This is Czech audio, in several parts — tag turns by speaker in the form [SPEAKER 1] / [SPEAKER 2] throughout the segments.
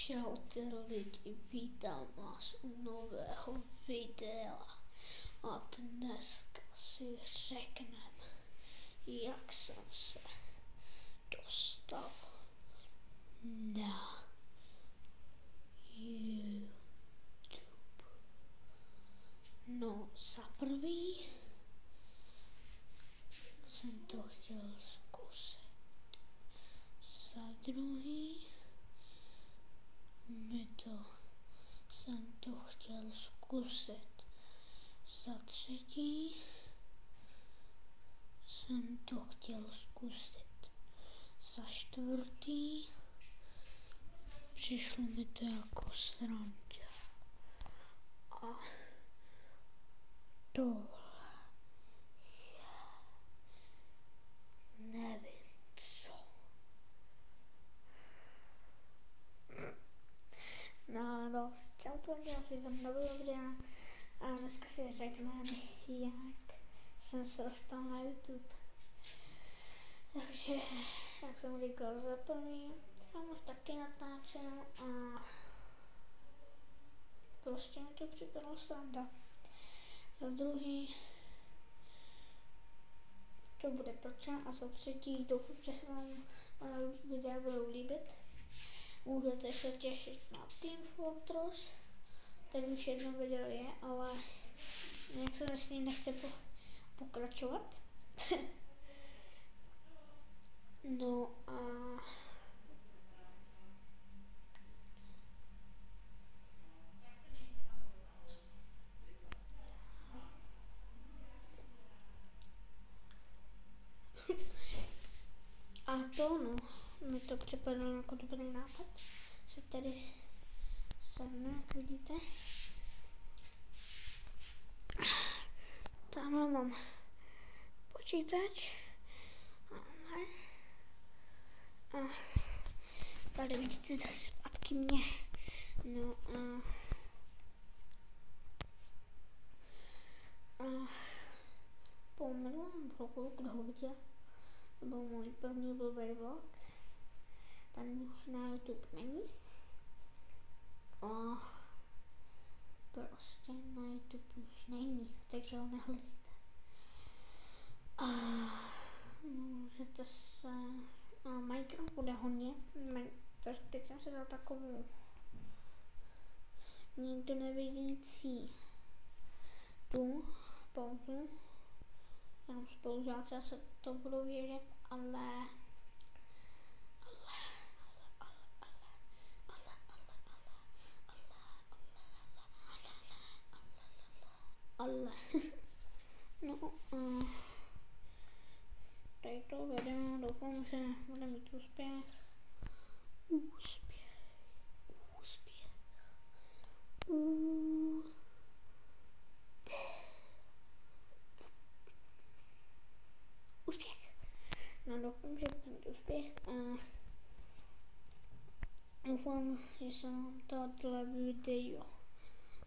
[SPEAKER 1] Čaute lidi, vítám vás u nového videa a dneska si řekneme, jak jsem se dostal na YouTube. No, za prvý jsem to chtěl zkusit, za druhý jsem to chtěl zkusit, za třetí jsem to chtěl zkusit, za čtvrtý přišlo mi to jako sranda a tohle je nevím co. No, čau to dělat, jsem nový videa a dneska si řekneme, jak jsem se dostal na YouTube. Takže, jak jsem říkal, za první jsem už taky natáčel a prostě mi to připadalo sranda. Za druhý to bude prča a za třetí doufám, že se vám videa budou líbit. Můžete se těšit na Team Fortress, tady už jedno video je, ale nějak se s ním nechce pokračovat. No a mi to připadalo jako dobrý nápad, že tady sednu, jak vidíte. Tamhle mám počítač a tady vidíte zase zpátky mě. No a po minulém vlogu, kdo ho viděl, to byl můj první blbý vlog, ten už na YouTube není. A prostě na YouTube už není, takže ho nehledejte. A můžete se... Minecraft bude hodně, teď jsem si dal takovou nikdo nevidící tu pauzu, jenom spolužáci se to budou vědět, ale no tady to video doufám, že bude mít úspěch. Úspěch. No doufám, že bude mít úspěch a doufám, že se vám tohle video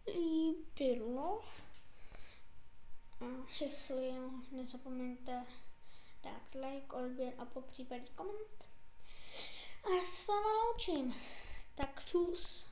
[SPEAKER 1] líbilo. A jestli jo, nezapomeňte dát like, odběr a popřípadě koment. A já se s váma loučím. Tak čus.